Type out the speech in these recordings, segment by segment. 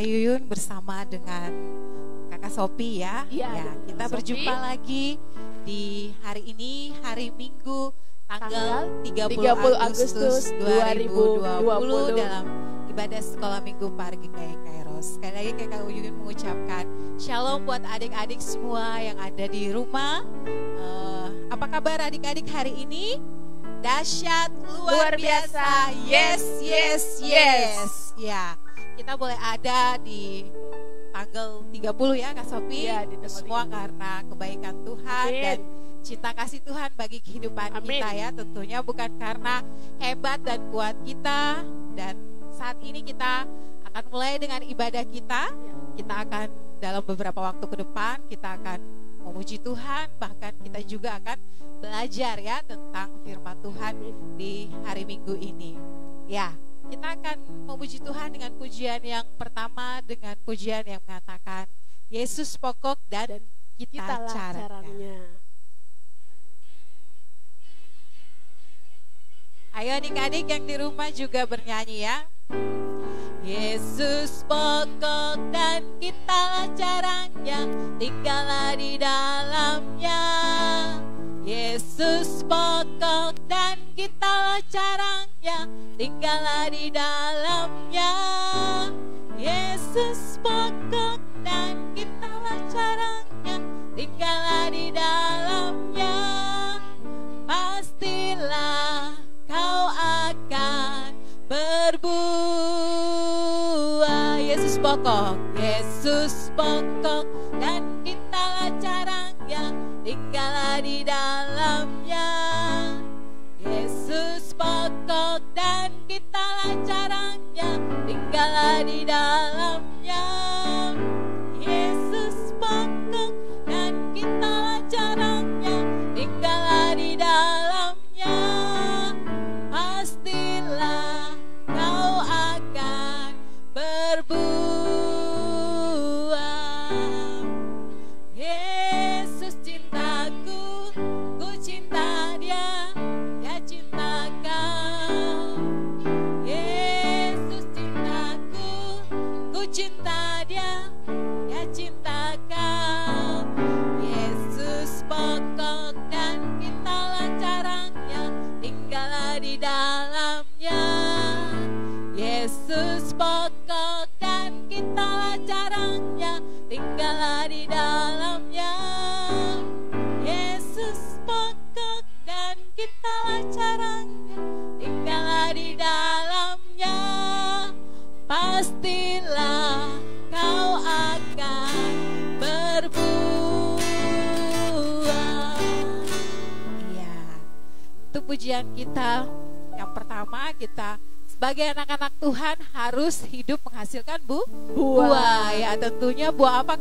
Yuyun bersama dengan Kakak Sophie ya. Iya, Kita berjumpa lagi di hari ini, hari Minggu tanggal 30 Agustus 2020 dalam ibadah sekolah Minggu Pargi Kairos. Sekali lagi Kakak Yuyun mengucapkan Shalom buat adik-adik semua yang ada di rumah. Apa kabar adik-adik hari ini? Dahsyat, luar biasa. Yes, yes, yes. Ya, kita boleh ada di tanggal 30 ya Kak Sophie. Ya, semua 30. Karena kebaikan Tuhan. Amin. Dan cinta kasih Tuhan bagi kehidupan kita ya. Tentunya bukan karena hebat dan kuat kita. Dan saat ini kita akan mulai dengan ibadah kita. Kita akan dalam beberapa waktu ke depan kita akan memuji Tuhan. Bahkan kita juga akan belajar ya tentang firman Tuhan di hari Minggu ini. Ya, kita akan memuji Tuhan dengan pujian yang pertama, dengan pujian yang mengatakan Yesus pokok dan kita caranya. Ayo adik-adik yang di rumah juga bernyanyi ya. Yesus pokok dan kita caranya, tinggallah di dalamnya. Yesus pokok dan kita caranya, tinggallah di dalamnya. Yesus pokok dan kita caranya, tinggallah di dalamnya. Pastilah kau akan berbuah. Yesus pokok, Yesus pokok dan kita caranya, tinggallah di dalamnya. Yesus pokok dan kita caranya, tinggallah di dalamnya. Yesus pokok dan kita caranya, tinggallah di dalamnya. Pastilah kau akan berbuah. Yesus cintaku, ku cinta dia, dia cinta kau. Yesus cintaku, ku cinta dia, dia cinta kau. Yesus pokok dan kita caranya, tinggallah di dalamnya. Yesus pokok dan kita caranya, tinggallah di dalamnya. Yesus pokok dan kita caranya, tinggallah di dalamnya. Pastilah kau akan berbuah. Iya, itu pujian kita yang pertama. Kita sebagai anak-anak Tuhan harus hidup menghasilkan buah. Ya, tentunya buah apa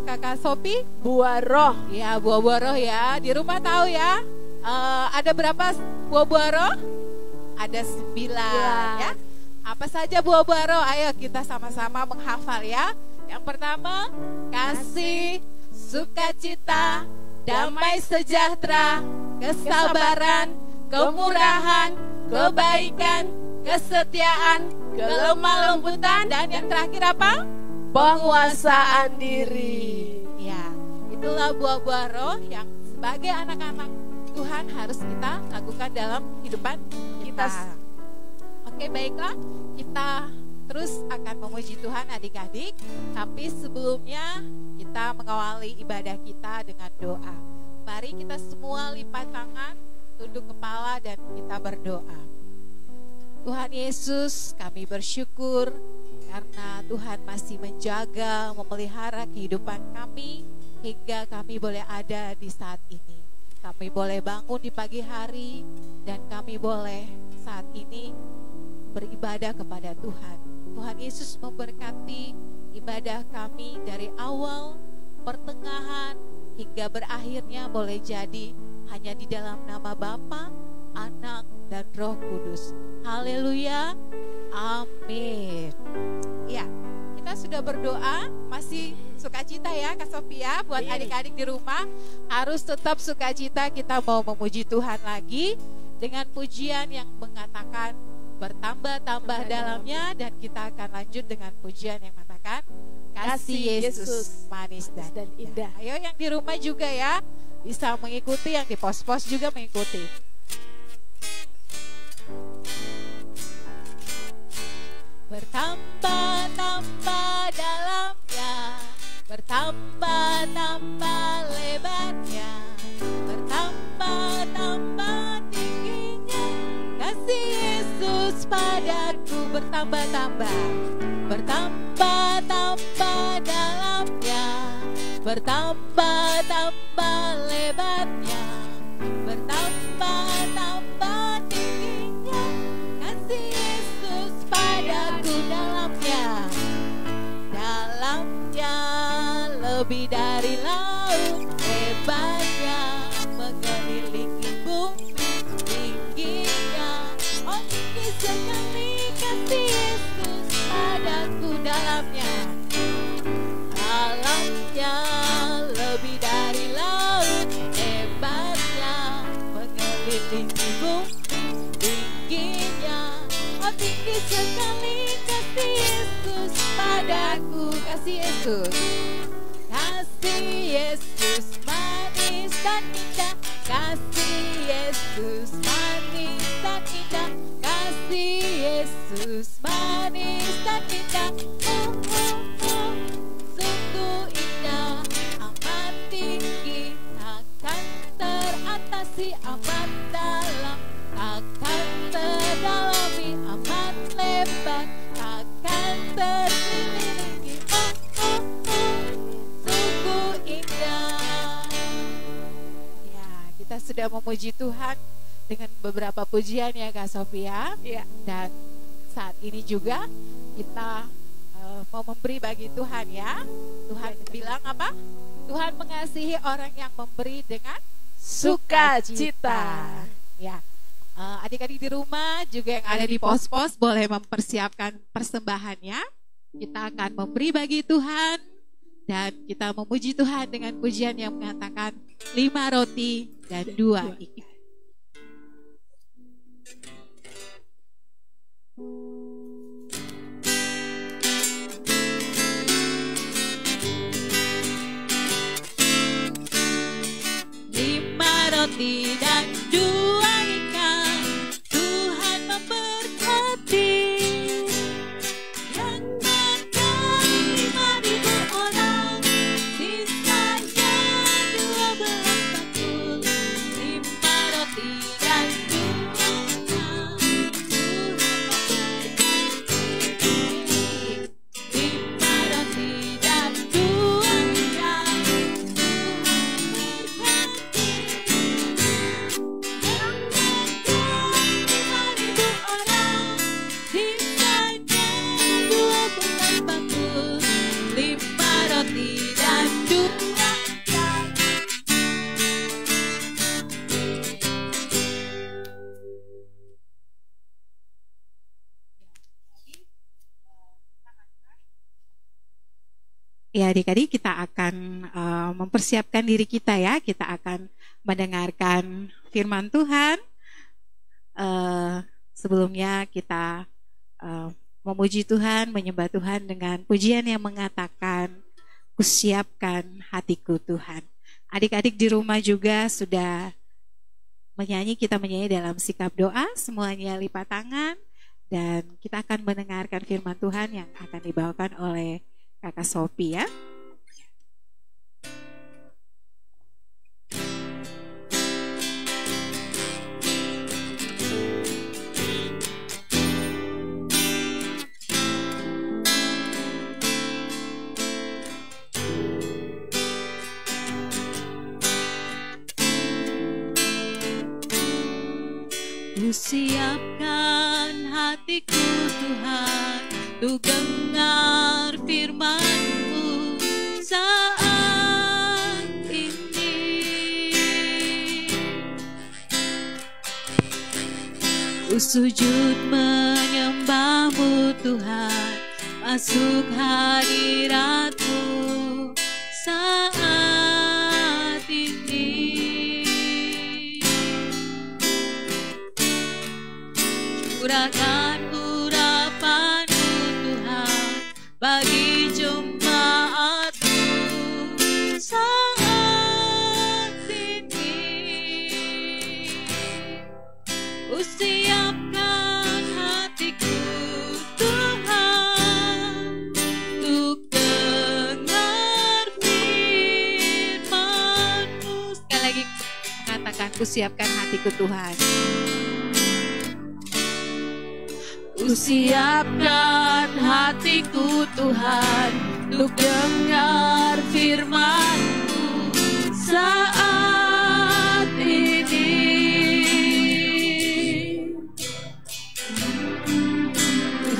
Kakak Sophie? Buah roh. Ya, buah-buah roh ya. Di rumah tahu ya. Ada berapa buah-buah roh? Ada 9 ya. Apa saja buah-buah roh? Ayo kita sama-sama menghafal ya. Yang pertama, kasih, sukacita, damai sejahtera, kesabaran, kemurahan, kebaikan, kesetiaan, kelemah lembutan, dan yang terakhir apa? Penguasaan diri. Ya, itulah buah-buah roh yang sebagai anak-anak Tuhan harus kita lakukan dalam kehidupan kita. Oke, baiklah, kita terus akan memuji Tuhan adik-adik. Tapi sebelumnya kita mengawali ibadah kita dengan doa. Mari kita semua lipat tangan, tunduk kepala, dan kita berdoa. Tuhan Yesus, kami bersyukur karena Tuhan masih menjaga, memelihara kehidupan kami hingga kami boleh ada di saat ini. Kami boleh bangun di pagi hari dan kami boleh saat ini beribadah kepada Tuhan. Tuhan Yesus memberkati ibadah kami dari awal, pertengahan, hingga berakhirnya boleh jadi hanya di dalam nama Bapa, Anak, dan Roh Kudus. Haleluya, amin. Ya, kita sudah berdoa, masih sukacita ya Kak Sophia. Buat adik-adik di rumah harus tetap sukacita. Kita mau memuji Tuhan lagi dengan pujian yang mengatakan bertambah-tambah dalamnya, dan kita akan lanjut dengan pujian yang mengatakan kasih Yesus manis dan indah. Ayo yang di rumah juga ya, bisa mengikuti, yang di pos-pos juga mengikuti. Bertambah-tambah dalamnya, bertambah-tambah lebarnya, bertambah-tambah tingginya, kasih Yesus padaku bertambah-tambah, bertambah-tambah dalamnya, bertambah-tambah lebarnya, bertambah-tambah tingginya, kasih Yesus padaku dalamnya, dalamnya lebih dari laut, lebarnya mengelilingi bumi, tingginya oh tinggi sekali kasih Yesus padaku dalamnya, dalamnya lebih dari laut, lebarnya mengelilingi bumi, tingginya oh tinggi sekali kasih Yesus padaku, kasih Yesus, kasih Yesus manis dan indah, kasih Yesus manis dan indah, kasih Yesus manis dan indah, sungguh indah, amat tinggi, takkan teratasi, amat dalam, takkan terdalami, amat lebar, takkan terkelilingi, sungguh indah. Ya, kita sudah memuji Tuhan dengan beberapa pujian ya Kak Sofia. Ya. Dan saat ini juga kita mau memberi bagi Tuhan ya. Tuhan bilang apa? Tuhan mengasihi orang yang memberi dengan sukacita. Ya. Adik-adik di rumah juga yang ada di pos-pos boleh mempersiapkan persembahannya. Kita akan memberi bagi Tuhan dan kita memuji Tuhan dengan pujian yang mengatakan 5 roti dan 2 ikan. Roti dan 2 ikan, Tuhan memberkati. Yang makan 5.000 orang, sisanya 12 bakul. 5 roti dan 2 ikan, Tuhan memberkati. 5 roti dan 2 ikan, ya adik-adik, kita akan mempersiapkan diri kita ya. Kita akan mendengarkan firman Tuhan. Sebelumnya kita memuji Tuhan, menyembah Tuhan dengan pujian yang mengatakan, kusiapkan hatiku Tuhan. Adik-adik di rumah juga sudah menyanyi, kita menyanyi dalam sikap doa. Semuanya lipat tangan dan kita akan mendengarkan firman Tuhan yang akan dibawakan oleh Kakak Sophie ya. Kusiapkan hatiku Tuhan, untuk dengar firman-Mu saat ini. Ku sujud menyembah-Mu Tuhan, masuk hadirat-Mu saat ini. Curahkan lagi mengatakan, kusiapkan hatiku Tuhan. Kusiapkan hatiku Tuhan untuk dengar firman-Mu saat ini.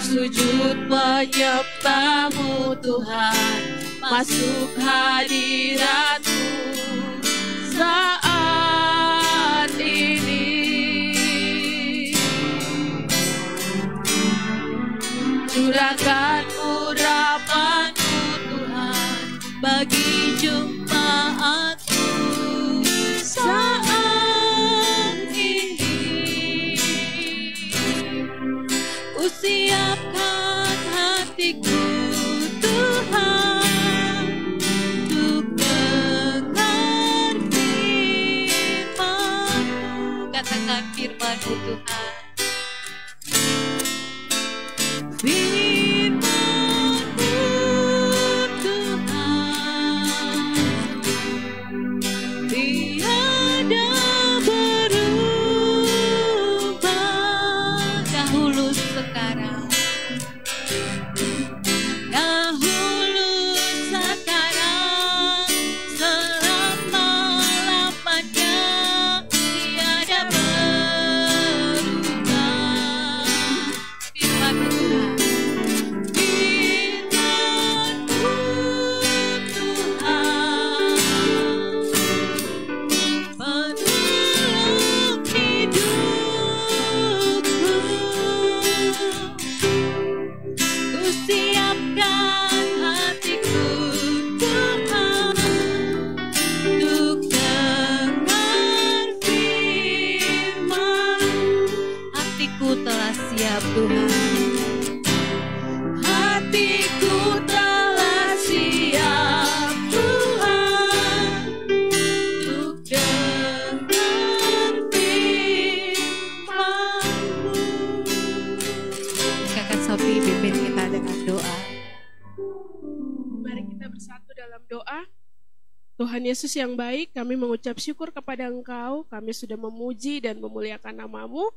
Sujud menyembah-Mu Tuhan, masuk hadirat-Mu saat ini. Curahkan urapan-Mu Tuhan bagi jemaat-Mu saat ini. Kusiapkan hatiku Tuhan untuk dengar firman-Mu. Katakan firman-Mu Tuhan. Firman-Mu Tuhan tiada berubah, Dahulu sekarang, dahulu sekarang selama-lamanya tiada berubah. firman-Mu Tuhan. Firman-Mu Tuhan penolong hidupku. Kusiapkan hatiku Tuhan untuk dengar firman. Hatiku telah siap Tuhan. Hatiku telah siap Tuhan untuk dengar firman-Mu. Kakak Sophie pimpin kita dengan doa. Mari kita bersatu dalam doa. Tuhan Yesus yang baik, kami mengucap syukur kepada Engkau. Kami sudah memuji dan memuliakan nama-Mu.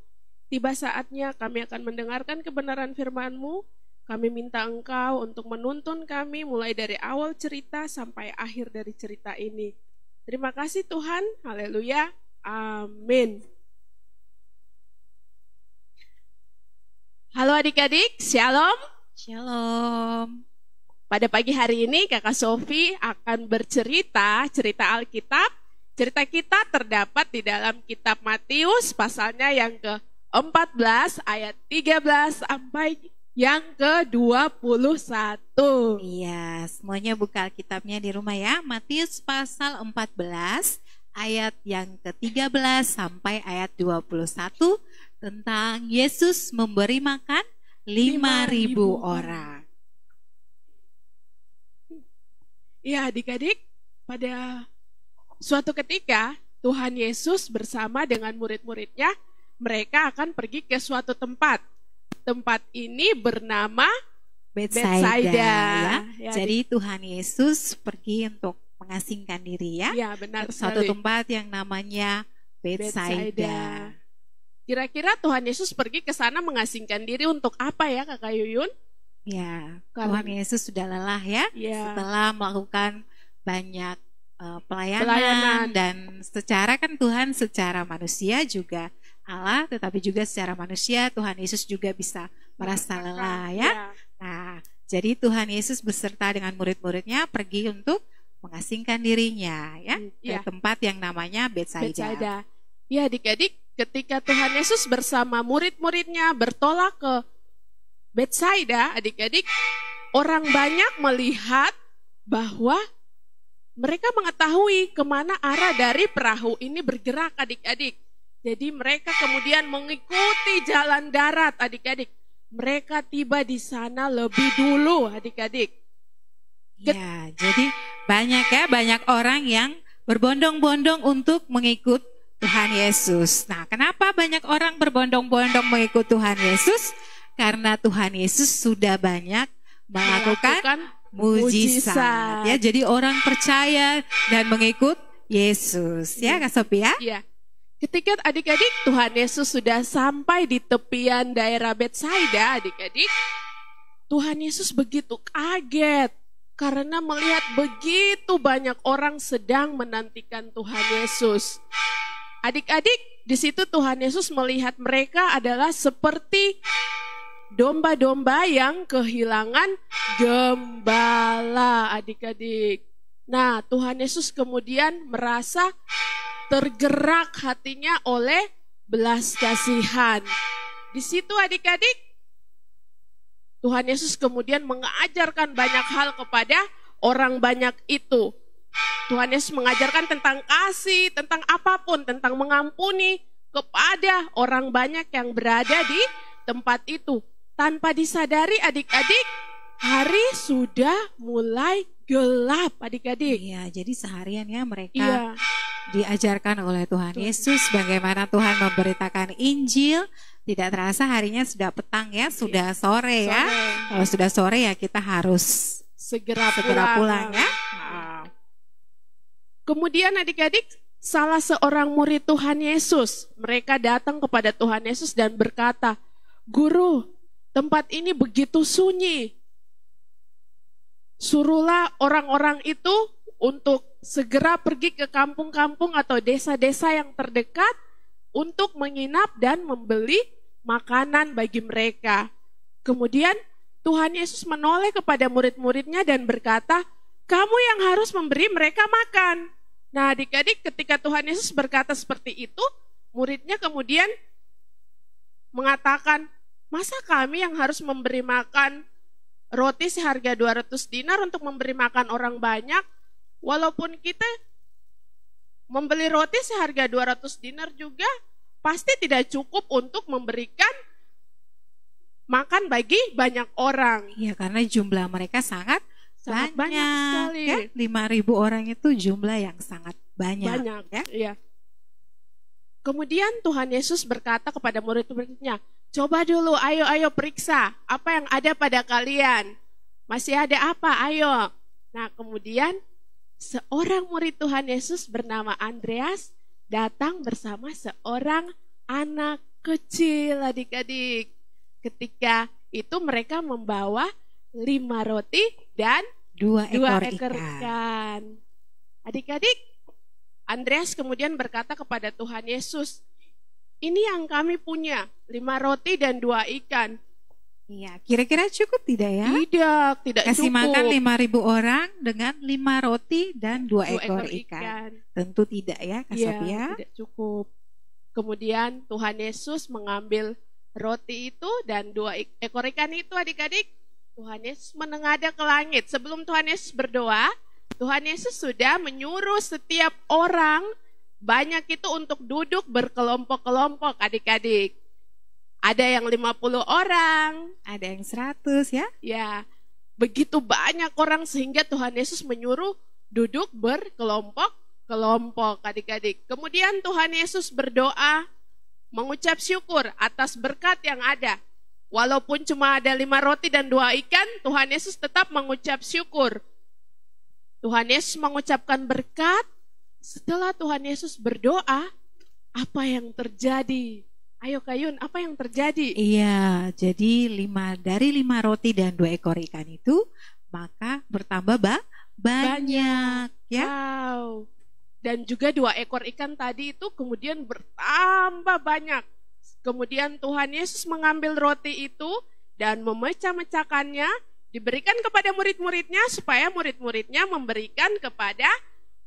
Tiba saatnya kami akan mendengarkan kebenaran firman-Mu. Kami minta Engkau untuk menuntun kami mulai dari awal cerita sampai akhir dari cerita ini. Terima kasih Tuhan. Haleluya. Amin. Halo adik-adik, Shalom. Shalom. Pada pagi hari ini Kakak Sophie akan bercerita cerita Alkitab. Cerita kita terdapat di dalam kitab Matius pasalnya yang ke-14 ayat 13 sampai yang ke-21. Iya, semuanya buka Alkitabnya di rumah ya. Matius pasal 14 ayat yang ke-13 sampai ayat 21 tentang Yesus memberi makan 5.000 orang. Ya adik-adik, pada suatu ketika Tuhan Yesus bersama dengan murid-muridnya, mereka akan pergi ke suatu tempat. Tempat ini bernama Betsaida. Ya. Ya, Jadi Tuhan Yesus pergi untuk mengasingkan diri ya. Ya benar Ke suatu sekali. tempat yang namanya Betsaida. Kira-kira Tuhan Yesus pergi ke sana mengasingkan diri untuk apa ya Kakak Yuyun? Ya, Karena- Tuhan Yesus sudah lelah ya. Ya. Setelah melakukan banyak pelayanan Pelayanan. dan secara kan Tuhan secara manusia juga Allah, tetapi juga secara manusia Tuhan Yesus juga bisa merasa lelah ya. Nah, jadi Tuhan Yesus beserta dengan murid-muridnya pergi untuk mengasingkan dirinya ya Ya. ke tempat yang namanya Betsaida. Betsaida. Ya adik-adik, ketika Tuhan Yesus bersama murid-muridnya bertolak ke Betsaida, adik-adik, orang banyak melihat bahwa mereka mengetahui kemana arah dari perahu ini bergerak adik-adik. Jadi mereka kemudian mengikuti jalan darat adik-adik. Mereka tiba di sana lebih dulu adik-adik. Ya, jadi banyak orang yang berbondong-bondong untuk mengikut Tuhan Yesus. Nah, kenapa banyak orang berbondong-bondong mengikut Tuhan Yesus? Karena Tuhan Yesus sudah banyak melakukan mujizat. Ya, jadi orang percaya dan mengikut Yesus. Ya Kak Sophia? Ya, ketika adik-adik Tuhan Yesus sudah sampai di tepian daerah Betsaida, adik-adik, Tuhan Yesus begitu kaget karena melihat begitu banyak orang sedang menantikan Tuhan Yesus. Adik-adik, di situ Tuhan Yesus melihat mereka adalah seperti domba-domba yang kehilangan gembala, adik-adik. Nah, Tuhan Yesus kemudian merasa tergerak hatinya oleh belas kasihan. Di situ adik-adik, Tuhan Yesus kemudian mengajarkan banyak hal kepada orang banyak itu. Tuhan Yesus mengajarkan tentang kasih, tentang apapun, tentang mengampuni kepada orang banyak yang berada di tempat itu. Tanpa disadari adik-adik, hari sudah mulai gelap adik-adik. Iya, jadi seharian ya mereka Iya. diajarkan oleh Tuhan Yesus bagaimana Tuhan memberitakan Injil. Tidak terasa harinya sudah petang ya, sudah sore ya. Sore. Kalau sudah sore ya kita harus Segera pulang ya. Kemudian adik-adik, salah seorang murid Tuhan Yesus, mereka datang kepada Tuhan Yesus dan berkata, "Guru, tempat ini begitu sunyi. Suruhlah orang-orang itu untuk segera pergi ke kampung-kampung atau desa-desa yang terdekat untuk menginap dan membeli makanan bagi mereka." Kemudian Tuhan Yesus menoleh kepada murid-muridnya dan berkata, "Kamu yang harus memberi mereka makan." Nah, adik-adik, ketika Tuhan Yesus berkata seperti itu, muridnya kemudian mengatakan, "Masa kami yang harus memberi makan roti seharga 200 dinar untuk memberi makan orang banyak, walaupun kita membeli roti seharga 200 dinar juga pasti tidak cukup untuk memberikan makan bagi banyak orang." Iya, karena jumlah mereka sangat banyak sekali. Ya, 5.000 orang itu jumlah yang sangat banyak. Ya. Iya. Kemudian Tuhan Yesus berkata kepada murid-muridnya, "Coba dulu, ayo periksa apa yang ada pada kalian. Masih ada apa? Ayo." Nah, kemudian seorang murid Tuhan Yesus bernama Andreas datang bersama seorang anak kecil, adik-adik. Ketika itu mereka membawa 5 roti dan 2 ekor ekor ikan. ikan. Adik-adik, Andreas kemudian berkata kepada Tuhan Yesus, "Ini yang kami punya, 5 roti dan 2 ikan. Iya, kira-kira cukup tidak ya? Tidak Kasih cukup. makan 5.000 orang dengan 5 roti dan 2 2 ekor ikan. Tentu tidak ya, Kak Iya, Sophia. tidak cukup. Kemudian Tuhan Yesus mengambil roti itu dan 2 ekor ikan itu, adik-adik. Tuhan Yesus menengadah ke langit. Sebelum Tuhan Yesus berdoa, Tuhan Yesus sudah menyuruh setiap orang banyak itu untuk duduk berkelompok-kelompok, adik-adik. Ada yang 50 orang, Ada yang 100 ya. ya begitu banyak orang sehingga Tuhan Yesus menyuruh duduk berkelompok-kelompok, adik-adik. Kemudian Tuhan Yesus berdoa, mengucap syukur atas berkat yang ada. Walaupun cuma ada 5 roti dan 2 ikan, Tuhan Yesus tetap mengucap syukur. Tuhan Yesus mengucapkan berkat. Setelah Tuhan Yesus berdoa, apa yang terjadi? Ayo Kayun, apa yang terjadi? Iya, jadi dari 5 roti dan 2 ekor ikan itu, maka bertambah banyak ya. Wow. Dan juga 2 ekor ikan tadi itu kemudian bertambah banyak. Kemudian Tuhan Yesus mengambil roti itu dan memecah-mecahkannya, diberikan kepada murid-muridnya supaya murid-muridnya memberikan kepada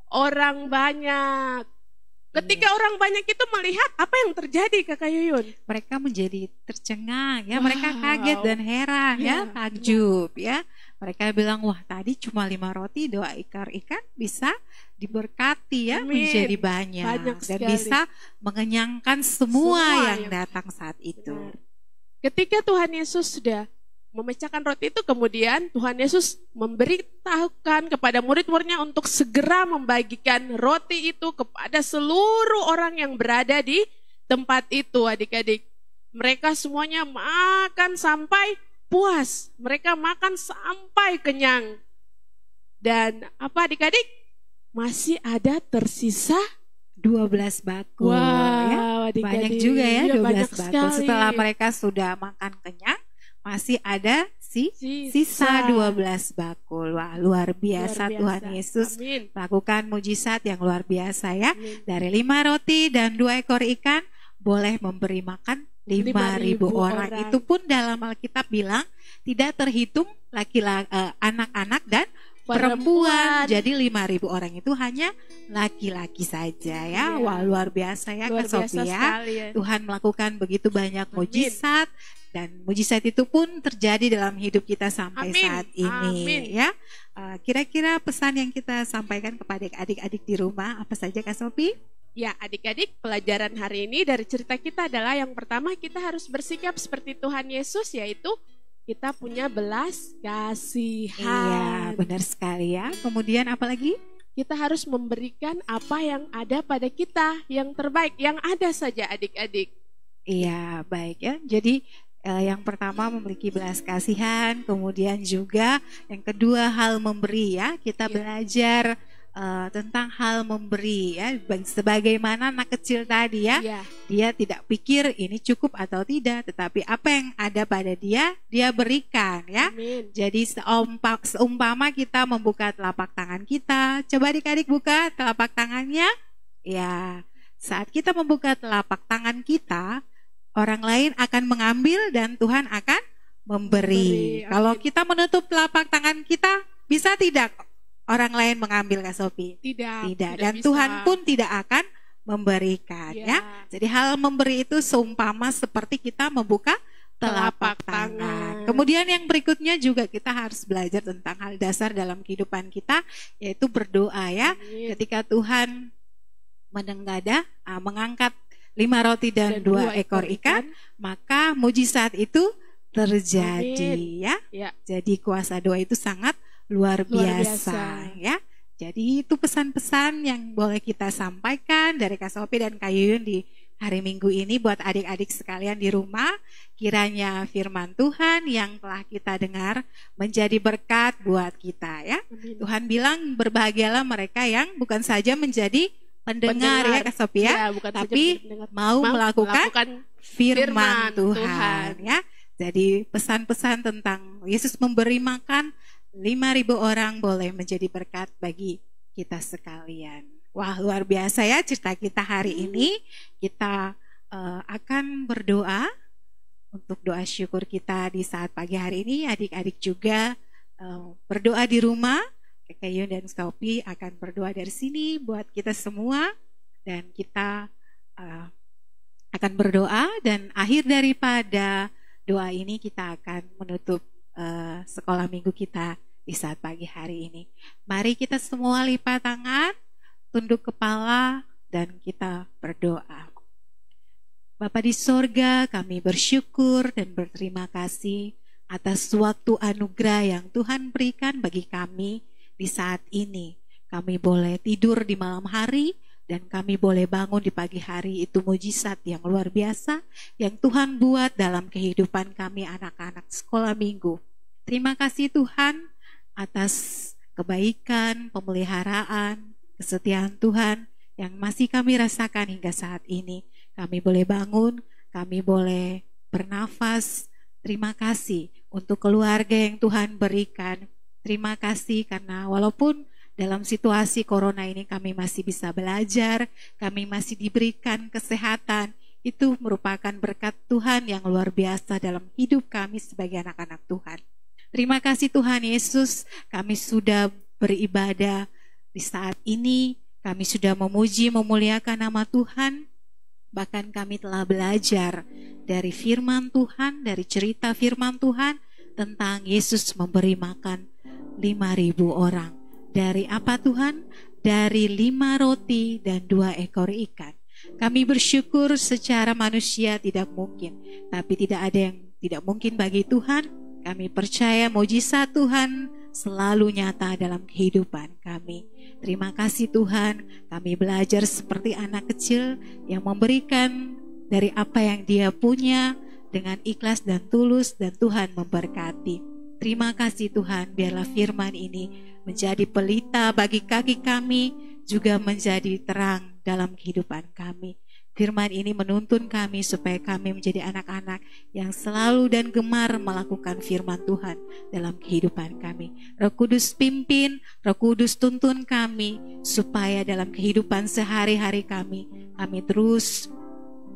orang banyak. Ketika orang banyak itu melihat, apa yang terjadi Kakak Yuyun? Mereka menjadi tercengang ya, Wow. mereka kaget dan heran ya, Ya, takjub ya. Mereka bilang, wah tadi cuma 5 roti, 2 ekor ikan bisa diberkati ya, Amin. menjadi banyak Banyak dan sekali. bisa mengenyangkan semua yang yang datang saat itu. Benar. Ketika Tuhan Yesus sudah memecahkan roti itu, kemudian Tuhan Yesus memberitahukan kepada murid-muridnya untuk segera membagikan roti itu kepada seluruh orang yang berada di tempat itu, adik-adik. Mereka semuanya makan sampai puas, mereka makan sampai kenyang. Dan apa adik-adik? masih ada tersisa 12 bakul ya. Wow, Banyak adik-adik. juga ya, Iya, 12 banyak bakul. sekali. Setelah mereka sudah makan kenyang, masih ada sisa 12 bakul. Wah, luar biasa, Luar biasa. Tuhan Yesus Amin. lakukan mujizat yang luar biasa ya. Amin. Dari 5 roti dan 2 ekor ikan boleh memberi makan 5.000 orang. Itu pun dalam Alkitab bilang tidak terhitung laki-laki, anak-anak dan perempuan. Jadi 5.000 orang itu hanya laki-laki saja ya. Iya. Wah, luar biasa ya Luar Kak biasa Sophia. sekali ya. Tuhan melakukan begitu banyak Amin. mujizat, dan mujizat itu pun terjadi dalam hidup kita sampai Amin. saat ini Amin. ya. Kira-kira pesan yang kita sampaikan kepada adik-adik di rumah apa saja Kak Sophie? Ya, adik-adik, pelajaran hari ini dari cerita kita adalah yang pertama, kita harus bersikap seperti Tuhan Yesus, yaitu kita punya belas Iya, kasihan. benar sekali ya. Kemudian apa lagi? Kita harus memberikan apa yang ada pada kita, yang terbaik, yang ada saja adik-adik. Iya, baik ya. Jadi yang pertama memiliki belas kasihan, kemudian juga yang kedua hal memberi ya. Kita Iya. belajar tentang hal memberi ya. Sebagaimana anak kecil tadi ya, Iya, dia tidak pikir ini cukup atau tidak, tetapi apa yang ada pada dia, dia berikan ya. amin. Jadi seumpama kita membuka telapak tangan kita, coba adik-adik buka telapak tangannya. Ya, saat kita membuka telapak tangan kita, orang lain akan mengambil dan Tuhan akan memberi. Memberi, Kalau amin. kita menutup telapak tangan kita, bisa tidak orang lain mengambil Kak Sophie? Tidak Dan bisa. Tuhan pun tidak akan memberikan Ya. ya. Jadi hal memberi itu seumpama seperti kita membuka telapak Telapak tangan. tangan. Kemudian yang berikutnya juga kita harus belajar tentang hal dasar dalam kehidupan kita, yaitu berdoa ya. Amin. Ketika Tuhan mengangkat 5 roti dan 2 ekor ikan, maka mujizat itu terjadi ya. Ya. Jadi kuasa doa itu sangat luar biasa ya. Jadi itu pesan-pesan yang boleh kita sampaikan dari Kak Sophie dan Kak Yuyun di hari Minggu ini buat adik-adik sekalian di rumah. Kiranya firman Tuhan yang telah kita dengar menjadi berkat buat kita ya. Amin. Tuhan bilang berbahagialah mereka yang bukan saja menjadi pendengar ya Kak Sophie ya, bukan saja tapi pendengar. mau melakukan firman firman Tuhan ya. Jadi pesan-pesan tentang Yesus memberi makan 5.000 orang boleh menjadi berkat bagi kita sekalian. Wah, luar biasa ya cerita kita hari ini. Kita akan berdoa untuk doa syukur kita di saat pagi hari ini. Adik-adik juga berdoa di rumah. Kakak Yun dan Sophie akan berdoa dari sini buat kita semua. Dan kita akan berdoa, dan akhir daripada doa ini kita akan menutup sekolah minggu kita di saat pagi hari ini. Mari kita semua lipat tangan, tunduk kepala, dan kita berdoa. Bapa di sorga, kami bersyukur dan berterima kasih atas waktu anugerah yang Tuhan berikan bagi kami di saat ini. Kami boleh tidur di malam hari, dan kami boleh bangun di pagi hari. Itu mujizat yang luar biasa yang Tuhan buat dalam kehidupan kami anak-anak sekolah minggu. Terima kasih Tuhan atas kebaikan, pemeliharaan, kesetiaan Tuhan yang masih kami rasakan hingga saat ini. Kami boleh bangun, kami boleh bernafas. Terima kasih untuk keluarga yang Tuhan berikan. Terima kasih karena walaupun dalam situasi corona ini kami masih bisa belajar, kami masih diberikan kesehatan. Itu merupakan berkat Tuhan yang luar biasa dalam hidup kami sebagai anak-anak Tuhan. Terima kasih Tuhan Yesus, kami sudah beribadah di saat ini, kami sudah memuji, memuliakan nama Tuhan. Bahkan kami telah belajar dari firman Tuhan, dari cerita firman Tuhan tentang Yesus memberi makan 5.000 orang. Dari apa Tuhan? Dari 5 roti dan 2 ekor ikan. Kami bersyukur secara manusia tidak mungkin, tapi tidak ada yang tidak mungkin bagi Tuhan. Kami percaya mujizat Tuhan selalu nyata dalam kehidupan kami. Terima kasih Tuhan, kami belajar seperti anak kecil yang memberikan dari apa yang dia punya dengan ikhlas dan tulus, dan Tuhan memberkati. Terima kasih Tuhan, biarlah firman ini menjadi pelita bagi kaki kami juga menjadi terang dalam kehidupan kami. Firman ini menuntun kami supaya kami menjadi anak-anak yang selalu dan gemar melakukan firman Tuhan dalam kehidupan kami. Roh Kudus pimpin, Roh Kudus tuntun kami supaya dalam kehidupan sehari-hari kami terus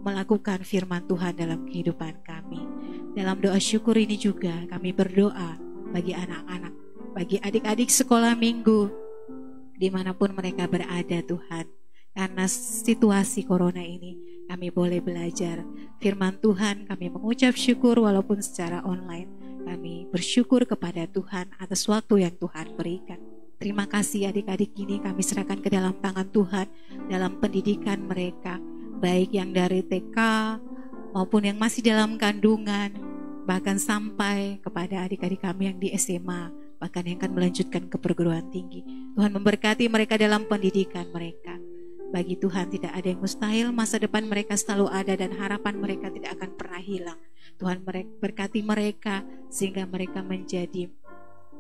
melakukan firman Tuhan dalam kehidupan kami. Dalam doa syukur ini juga kami berdoa bagi anak-anak, bagi adik-adik sekolah minggu dimanapun mereka berada Tuhan. Karena situasi corona ini kami boleh belajar firman Tuhan, kami mengucap syukur walaupun secara online. Kami bersyukur kepada Tuhan atas waktu yang Tuhan berikan. Terima kasih adik-adik ini kami serahkan ke dalam tangan Tuhan dalam pendidikan mereka, baik yang dari TK maupun yang masih dalam kandungan, bahkan sampai kepada adik-adik kami yang di SMA, bahkan yang akan melanjutkan ke perguruan tinggi. Tuhan memberkati mereka dalam pendidikan mereka. Bagi Tuhan tidak ada yang mustahil, masa depan mereka selalu ada dan harapan mereka tidak akan pernah hilang. Tuhan berkati mereka sehingga mereka menjadi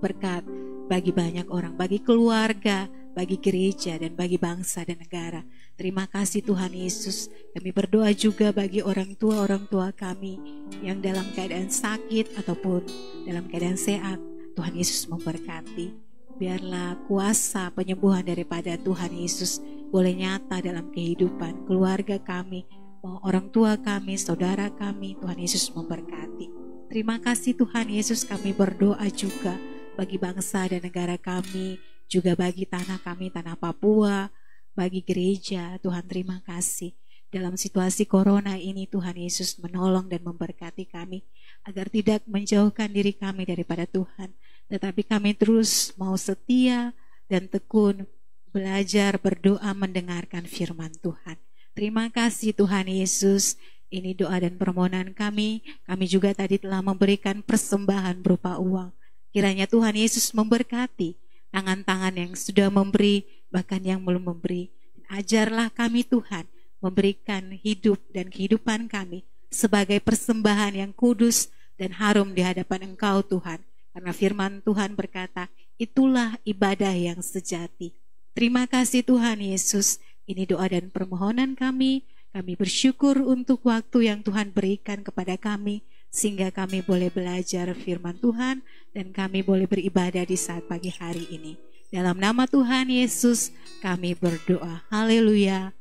berkat bagi banyak orang, bagi keluarga, bagi gereja dan bagi bangsa dan negara. Terima kasih Tuhan Yesus. Kami berdoa juga bagi orang tua kami yang dalam keadaan sakit ataupun dalam keadaan sehat. Tuhan Yesus memberkati. Biarlah kuasa penyembuhan daripada Tuhan Yesus boleh nyata dalam kehidupan keluarga kami, orang tua kami, saudara kami. Tuhan Yesus memberkati. Terima kasih Tuhan Yesus, kami berdoa juga bagi bangsa dan negara kami, juga bagi tanah kami, tanah Papua, bagi gereja. Tuhan terima kasih. Dalam situasi corona ini Tuhan Yesus menolong dan memberkati kami agar tidak menjauhkan diri kami daripada Tuhan, tetapi kami terus mau setia dan tekun belajar, berdoa, mendengarkan firman Tuhan. Terima kasih Tuhan Yesus. Ini doa dan permohonan kami. Kami juga tadi telah memberikan persembahan berupa uang. Kiranya Tuhan Yesus memberkati tangan-tangan yang sudah memberi, bahkan yang belum memberi. Ajarlah kami Tuhan memberikan hidup dan kehidupan kami sebagai persembahan yang kudus dan harum di hadapan Engkau Tuhan. Karena firman Tuhan berkata, itulah ibadah yang sejati. Terima kasih Tuhan Yesus. Ini doa dan permohonan kami. Kami bersyukur untuk waktu yang Tuhan berikan kepada kami, sehingga kami boleh belajar firman Tuhan dan kami boleh beribadah di saat pagi hari ini. Dalam nama Tuhan Yesus kami berdoa. Haleluya.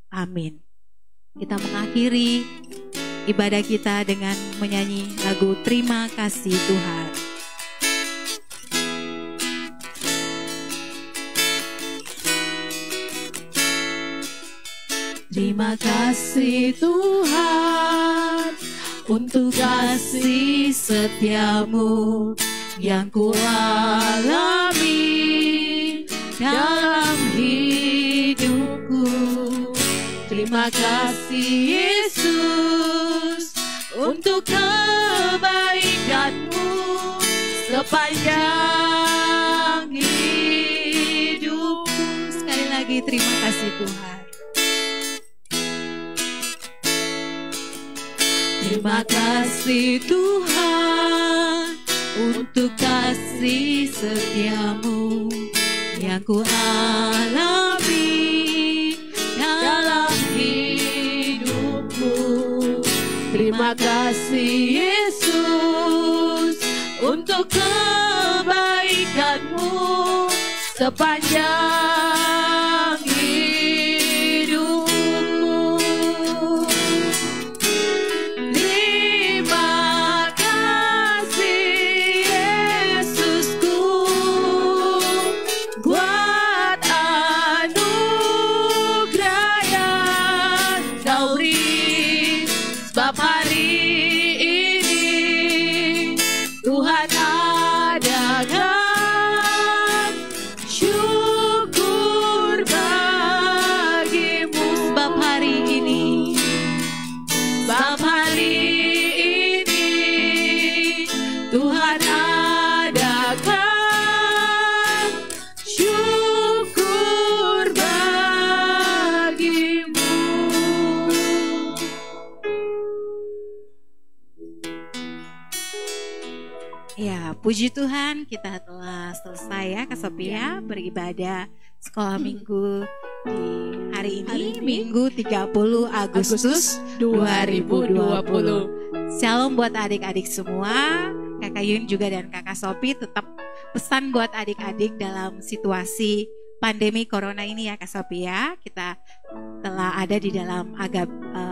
Amin. Kita mengakhiri ibadah kita dengan menyanyi lagu Terima Kasih Tuhan. Terima kasih Tuhan untuk kasih setiamu yang kualami dalam hidupku. Terima kasih Yesus untuk kebaikanmu sepanjang hidupku. Sekali lagi terima kasih Tuhan. Terima kasih Tuhan untuk kasih setiamu yang kualami dalam hidupku. Terima kasih Yesus untuk kebaikanmu sepanjang hidupku. Ya, puji Tuhan kita telah selesai ya Kak Sophia beribadah sekolah minggu di hari ini, Minggu 30 Agustus 2020. Shalom buat adik-adik semua, Kakak Yun juga dan Kakak Sophie. Tetap pesan buat adik-adik dalam situasi pandemi corona ini ya Kak Sophia. Kita telah ada di dalam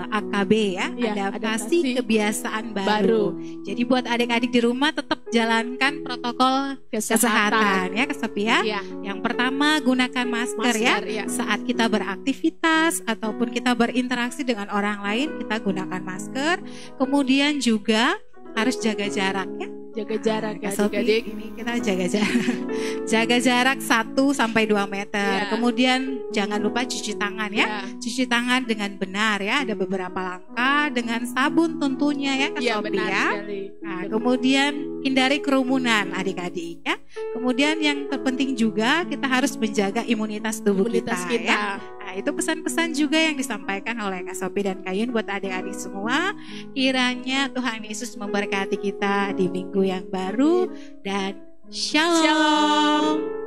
AKB ya, adaptasi kebiasaan baru. Jadi buat adik-adik di rumah tetap jalankan protokol kesehatan ya Kak Sophia. Yang pertama gunakan masker ya. Saat kita beraktivitas ataupun kita berinteraksi dengan orang lain, kita gunakan masker. Kemudian juga harus jaga jarak ya. Jaga jarak ya adik-adik. Ini kita jaga jarak. Jaga jarak 1-2 meter. Kemudian jangan lupa cuci tangan ya. Cuci tangan dengan benar ya. Ada beberapa langkah dengan sabun tentunya ya Kak Sophie ya. Nah, kemudian hindari kerumunan adik-adik ya. Kemudian yang terpenting juga kita harus menjaga imunitas tubuh kita ya. Nah, itu pesan-pesan juga yang disampaikan oleh Kak Sophie dan Kak Yun buat adik-adik semua. Kiranya Tuhan Yesus memberkati kita di minggu yang baru dan shalom.